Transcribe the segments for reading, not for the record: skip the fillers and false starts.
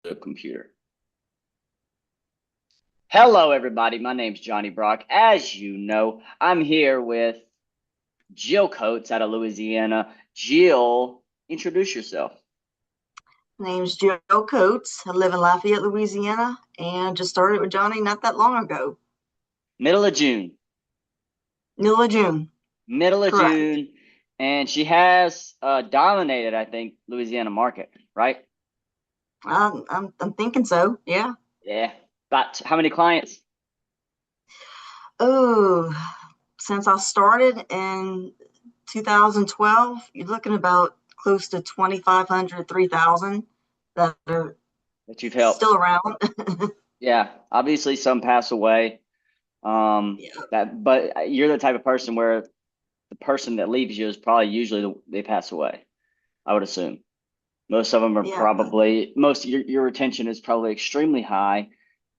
the computer. Hello, everybody. My name's Johnny Brock. As you know, I'm here with Jill Coates out of Louisiana. Jill, introduce yourself. Name's Jill Coates. I live in Lafayette, Louisiana, and just started with Johnny not that long ago. Middle of June. Middle of June. Middle of Correct. June. And she has dominated, I think, Louisiana market, right? I'm thinking so. Yeah. Yeah. But how many clients? Oh, since I started in 2012, you're looking about close to 2,500, 3,000 that are That you've helped? still around. Yeah. Obviously, some pass away. Yeah. But you're the type of person where the person that leaves you is probably usually they pass away. I would assume most of them are Yeah. probably most your retention is probably extremely high.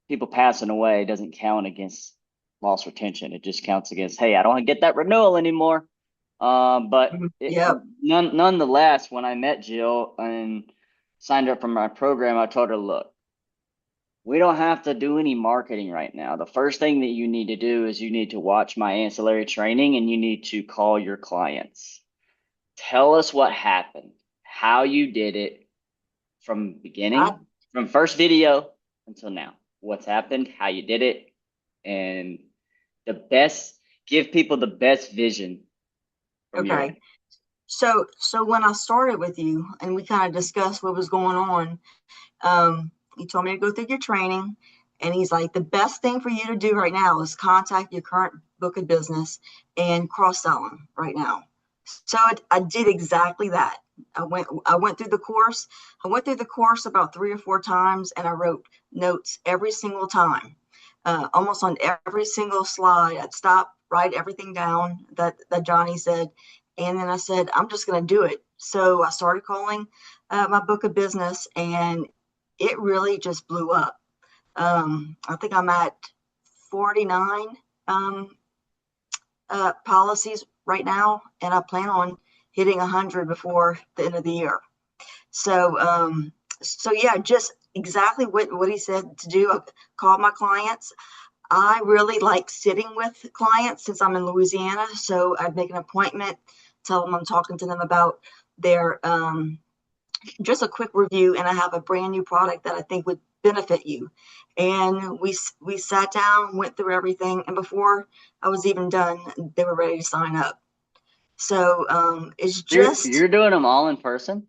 People passing away doesn't count against lost retention. It just counts against, hey, I don't get that renewal anymore. But Yeah. nonetheless, when I met Jill and signed up for my program, I told her, look, we don't have to do any marketing right now. The first thing that you need to do is you need to watch my ancillary training and you need to call your clients. Tell us what happened, how you did it from I, beginning, from first video until now. What's happened, how you did it, and the best, give people the best vision from your okay. end. So when I started with you and we kind of discussed what was going on, he told me to go through your training, and he's like, the best thing for you to do right now is contact your current book of business and cross sell them right now. So I did exactly that. I went through the course. I went through the course about 3 or 4 times, and I wrote notes every single time. Almost on every single slide, I'd stop, write everything down that Johnny said, and then I said, I'm just going to do it. So I started calling my book of business, and it really just blew up. I think I'm at 49 um, policies right now, and I plan on hitting 100 before the end of the year. So yeah, just exactly what he said to do. I called my clients. I really like sitting with clients since I'm in Louisiana, so I'd make an appointment, tell them I'm talking to them about their just a quick review, and I have a brand new product that I think would benefit you. And we sat down, went through everything, and before I was even done, they were ready to sign up. So it's You're just doing them all in person?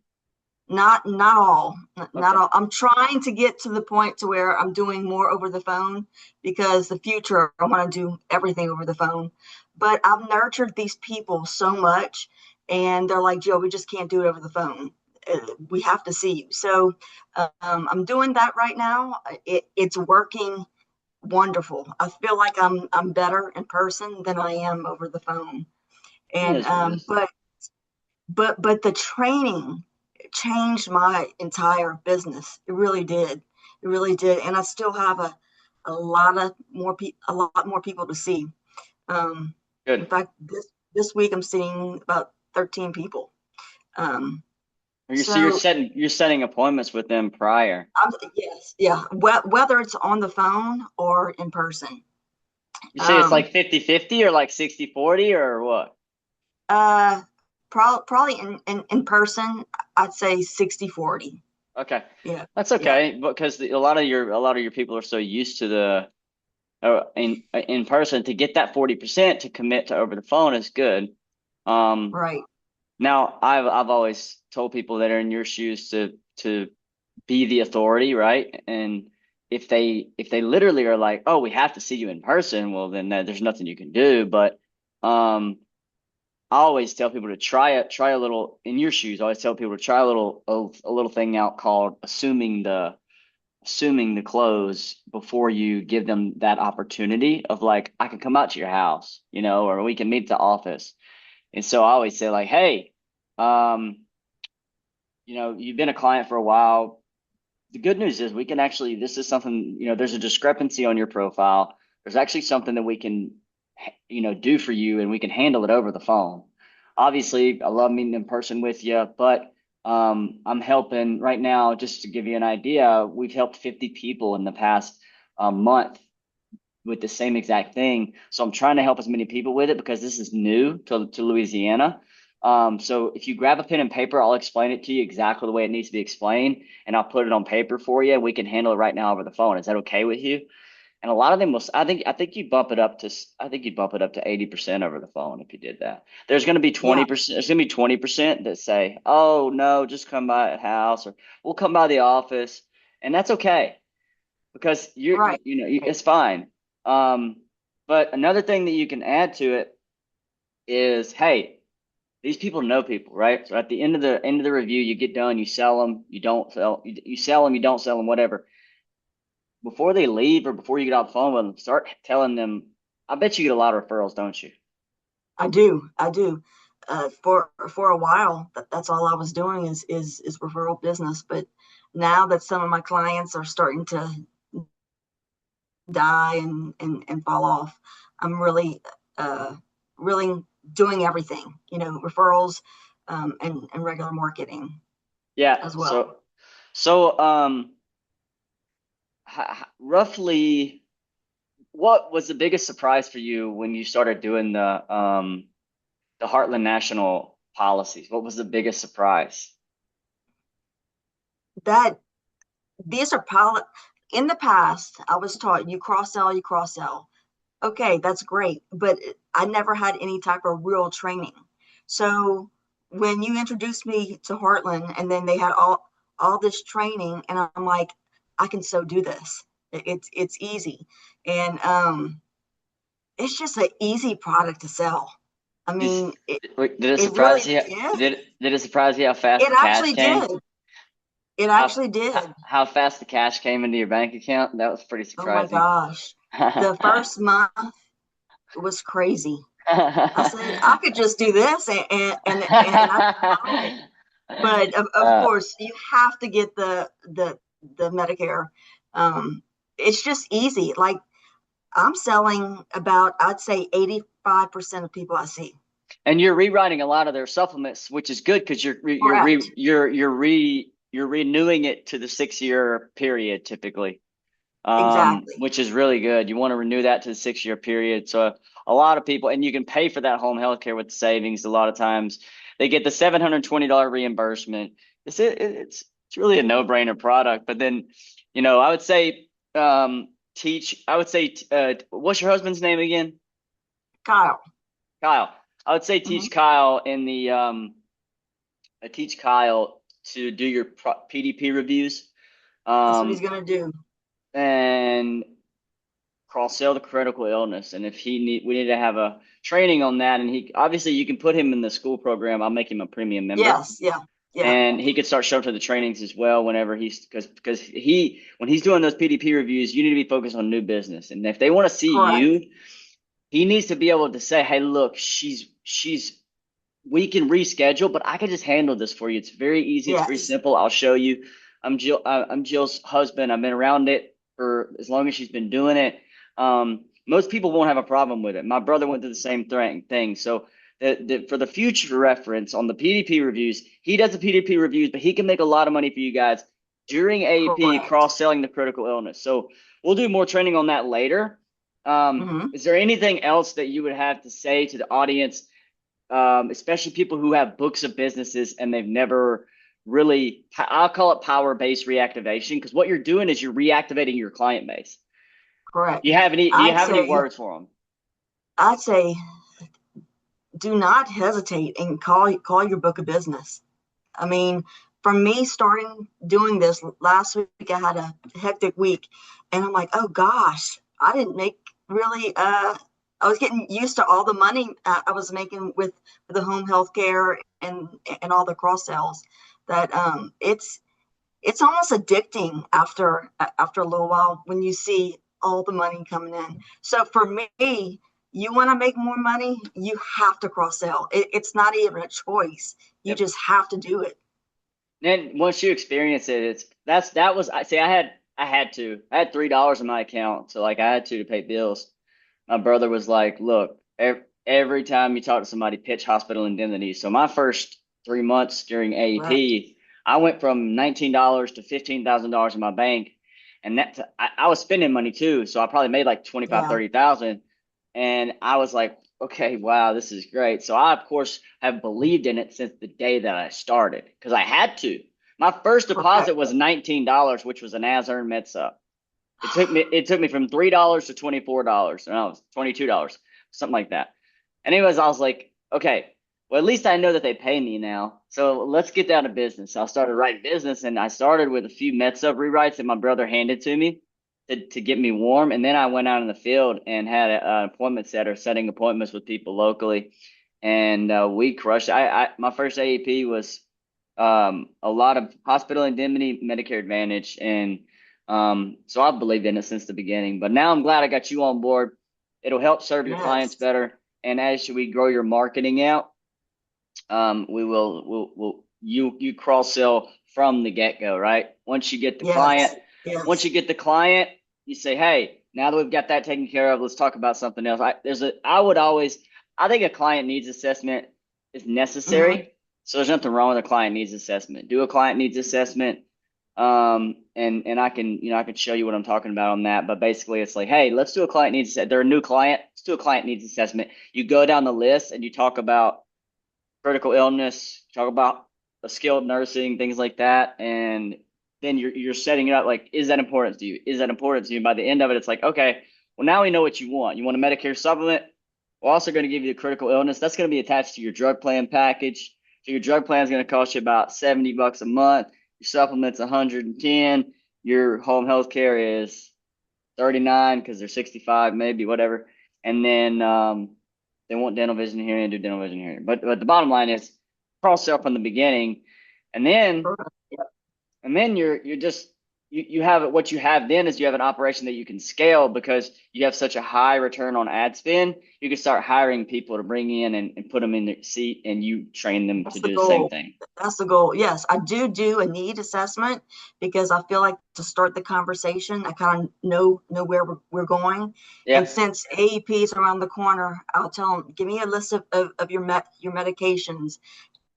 not all, not Okay. all. I'm trying to get to the point to where I'm doing more over the phone, because the future I want to do everything over the phone. But I've nurtured these people so much, and they're like, Joe, we just can't do it over the phone. We have to see you. So I'm doing that right now. It's working wonderful. I feel like I'm better in person than I am over the phone. It And is what it is. but the training changed my entire business. It really did. It really did. And I still have a lot more people to see. Um, in Good. fact, this week I'm seeing about 13 people. Um, So you're so setting appointments with them prior. yes, yeah. Whether it's on the phone or in person. You say it's Um, like 50-50 or like 60-40 or what? uh, probably in person, I'd say 60/40. Okay. Yeah, That's yeah. okay because a lot of your people are so used to the in person to get that 40% to commit to over the phone is good. Um, Right. Now I've always told people that are in your shoes to be the authority, right? And if they literally are like, oh, we have to see you in person, well then there's nothing you can do. But um, I always tell people to try a little in your shoes. I always tell people to try a little thing out called assuming the close before you give them that opportunity of like I can come out to your house, or we can meet at the office. And so I always say like, hey, um, you've been a client for a while. The good news is we can actually, this is something, there's a discrepancy on your profile. There's actually something that we can, do for you and we can handle it over the phone. Obviously, I love meeting in person with you, but I'm helping right now, just to give you an idea, we've helped 50 people in the past month with the same exact thing. So I'm trying to help as many people with it because this is new to Louisiana. So if you grab a pen and paper, I'll explain it to you exactly the way it needs to be explained, and I'll put it on paper for you. We can handle it right now over the phone. Is that okay with you? And a lot of them will. I think you bump it up to. I think you bump it up to 80% over the phone if you did that. There's going to be Yeah, 20%. There's going to be 20% that say, "Oh no, just come by at house," or "We'll come by the office," and that's okay because right. it's fine. Um, but another thing that you can add to it is, hey, these people know people, right? So at the end of the review, you get done, you sell them, you don't sell, you sell them, you don't sell them, whatever. Before they leave or before you get off the phone with them, start telling them. I bet you get a lot of referrals, don't you? I do. I do. For a while, that's all I was doing is referral business. But now that some of my clients are starting to die and fall off, I'm uh, really doing everything. Referrals, and regular marketing Yeah. as well. So roughly, what was the biggest surprise for you when you started doing the Heartland National policies? What was the biggest surprise? That these are in the past, I was taught you cross sell. Okay, that's great, but I never had any type of real training. So when you introduced me to Heartland, and then they had all this training, and I'm like, I can so do this. It's easy, and it's just an easy product to sell. I Did, mean, did it it really surprise you? did. Did it surprise you how fast It the cash actually came? did. It How actually did. how fast the cash came into your bank account? That was pretty Oh my surprising. gosh, the first month was crazy. I said I could just do this, and I'd be fine. But of uh, course, you have to get the Medicare. Um, it's just easy. Like I'm selling about, I'd say 85% of people I see. and you're rewriting a lot of their supplements, which is good because Correct. you're renewing it to the 6 year period typically, Exactly. which is really good. You want to renew that to the 6 year period. So a lot of people, and you can pay for that home health care with the savings. A lot of times they get the $720 reimbursement. It's really a no brainer product. But then, I would say teach. I would say, what's your husband's name again? Kyle. Kyle. I would say Hmm. teach Kyle to do your PDP reviews, That's what he's um, gonna do. and cross sell the critical illness. And if we need to have a training on that. And he obviously you can put him in the school program. I'll make him a premium member, Yes. Yeah. Yeah. and he could start showing up to the trainings as well whenever because he when he's doing those PDP reviews, you need to be focused on new business. And if they want to see Correct. you, he needs to be able to say, "Hey, look, she's we can reschedule, but I can just handle this for you. It's very easy. It's very Yes. simple. I'll show you. I'm Jill's husband. I've been around it for as long as she's been doing it. Most people won't have a problem with it. My brother went through the same thing. So for the future reference on the PDP reviews, he does the PDP reviews, but he can make a lot of money for you guys during AEP Correct. cross selling the critical illness. So we'll do more training on that later. Hmm. Is there anything else that you would have to say to the audience, especially people who have books of businesses and they've never really, I'll call it power based reactivation, because what you're doing is you're reactivating your client base. Correct. Do you I'd have any say words for them? I'd say do not hesitate and call your book of business. I mean, for me starting doing this last week, I had a hectic week, and I'm like, oh gosh, I didn't make really. I was getting used to all the money I was making with the home health care and all the cross sells. That it's almost addicting after a little while when you see all the money coming in. So for me, you want to make more money, you have to cross sell. It's not even a choice. You Yep. just have to do it. Then once you experience it, that was I see. I had $3 in my account, so like I had to pay bills. My brother was like, "Look, every time you talk to somebody, pitch hospital indemnity." So my first 3 months during Right. AEP, I went from $19 to $15,000 in my bank, and I was spending money too, so I probably made like 25, Yeah. 30,000, and I was like, okay, wow, this is great. So I of course have believed in it since the day that I started because I had to. My first deposit Correct. was $19, which was an as earned med sub. It took me from $3 to $24, and I was $22, something like that. Anyways, I was like, okay, well at least I know that they pay me now. So let's get down to business. So I started writing business, and I started with a few med sub rewrites that my brother handed to me to get me warm, and then I went out in the field and had an appointment setter setting appointments with people locally, and we crushed. My first AEP was a lot of hospital indemnity, Medicare Advantage, and so I've believed in it since the beginning. But now I'm glad I got you on board. It'll help serve your clients Yes. better. And as we grow your marketing out, we'll you cross sell from the get go, right? Yes. Once you Yes. get the client, you say, hey, now that we've got that taken care of, let's talk about something else. I think a client needs assessment is Hmm. necessary. So there's nothing wrong with a client needs assessment. Do a client needs assessment. And I can show you what I'm talking about on that. But basically it's like, hey, let's do a client needs assessment. They're a new client. Let's do a client needs assessment. You go down the list and you talk about critical illness, talk about the skilled nursing, things like that, and then you're setting it up like, is that important to you? Is that important to you? By the end of it, it's like, okay, well now we know what you want. You want a Medicare supplement. We're also going to give you the critical illness. That's going to be attached to your drug plan package. So your drug plan is going to cost you about $70 a month. Your supplement's 110. Your home health care is 39 because they're 65, maybe whatever. And then they want dental vision hearing, do dental vision hearing. But the bottom line is cross sell from the beginning, and then Correct. you're just you have what you have then is you have an operation that you can scale because you have such a high return on ad spend. You can start hiring people to bring in and put them in their seat, and you train them to That's the do the same goal. thing. That's the goal. Yes, I do a need assessment because I feel like to start the conversation, I kind of know where we're going. And Yep. since AEP is around the corner, I'll tell them, give me a list of your medications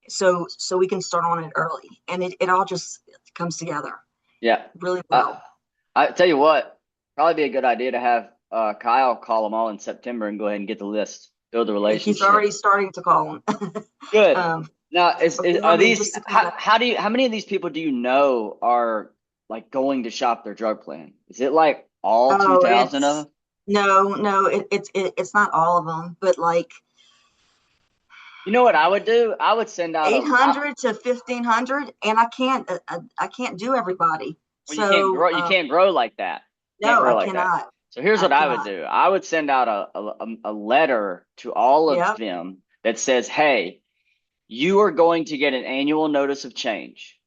so we can start on it early. And it all just comes together Yeah. really Uh, well. I tell you what, probably be a good idea to have Kyle call them all in September and go ahead and get the list, build the He's already relationship. starting to call them. Good. Now, Okay, let are me these just to kind of. how many of these people do you know are like going to shop their drug plan? Is it like all Oh, 2,000 of it's them? no, it's not all of them, but like You know what I would do? I would send out a I, 800 to 1,500, and I can't do everybody. well, you can't grow like that. Can't No, I grow like that. cannot. So here's I what I would cannot. do. I would send out a letter to all of Yep. them that says, "Hey, you are going to get an annual notice of change.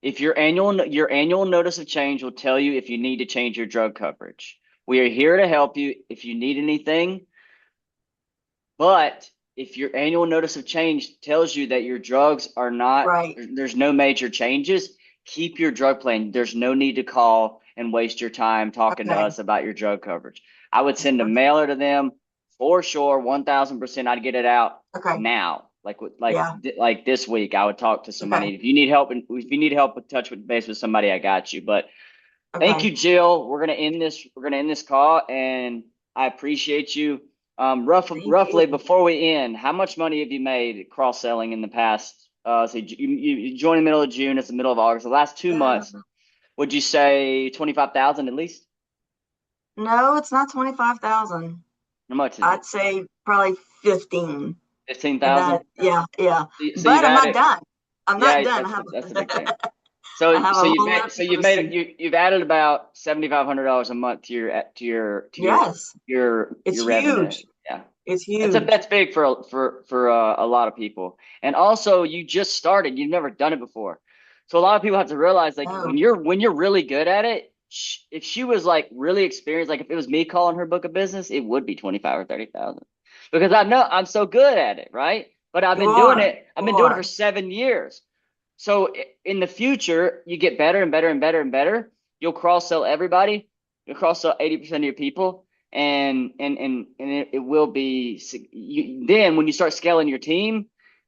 If your annual notice of change will tell you if you need to change your drug coverage. We are here to help you if you need anything, but if your annual notice of change tells you that your drugs are not Right. there's no major changes, keep your drug plan. There's no need to call and waste your time talking to Okay. us about your drug coverage. I would send a Okay. mailer to them for sure, 1,000%. I'd get it out Okay. now. Yeah. Like this week, I would talk to somebody. Okay. If you need help with touch with base with somebody, I got you. But thank Okay. you, Jill. We're gonna end this call, and I appreciate you. Thank Roughly you. before we end, how much money have you made cross selling in the past? Say you joined in the middle of June. It's the middle of August. The last 2 months, Uh, would you say 25,000 at least? no, it's not 25,000. How much is I'd it? say probably 15. And 15,000. that, yeah, yeah. So you've But I'm not added, done. I'm not yeah, done. I have that's the big thing. So I have a whole lot of people to see. you've added about $7,500 a month to Yes, it's your revenue. huge. Yeah. It's huge. That's big for a lot of people. And also you just started. You've never done it before. So a lot of people have to realize like No, when you're really good at it, if she was like really experienced, like if it was me calling her book of business, it would be 25 or 30,000. Because I know I'm so good at it, right? But you are. I've You been doing it for are. 7 years. So in the future, you get better and better and better and better. You'll cross sell everybody. You'll cross sell 80% of your people, and it will be then when you start scaling your team,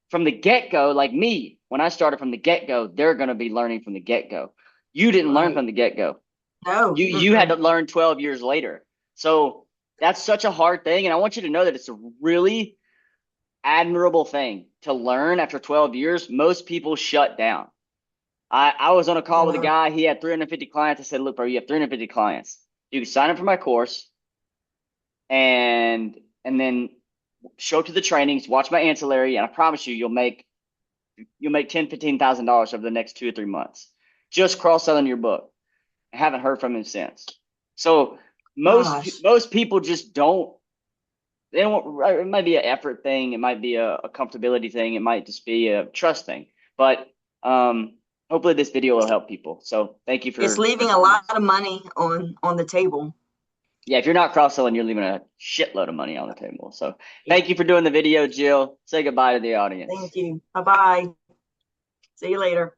from the get-go, like me, when I started from the get-go, they're going to be learning from the get-go. You didn't learn Right. from the get-go. No. You had to Mm-mm. learn 12 years later. So that's such a hard thing. And I want you to know that it's a really admirable thing to learn after 12 years. Most people shut down. I was on a call with a Yeah. guy. He had 350 clients. I said, look, bro, you have 350 clients. You can sign up for my course and then show up to the trainings, watch my ancillary, and I promise you, you'll make $10,000-$15,000 over the next 2 or 3 months. Just cross selling your book. I haven't heard from him since. So Gosh. most people just don't. They don't. Right, it might be an effort thing. It might be a comfortability thing. It might just be a trust thing. But hopefully this video will help people. So thank you It's for leaving a joining lot us. of money on the table. Yeah, if you're not cross selling, you're leaving a shitload of money on the table. So Yeah. thank you for doing the video, Jill. Say goodbye to the audience. Thank you. Bye bye. See you later.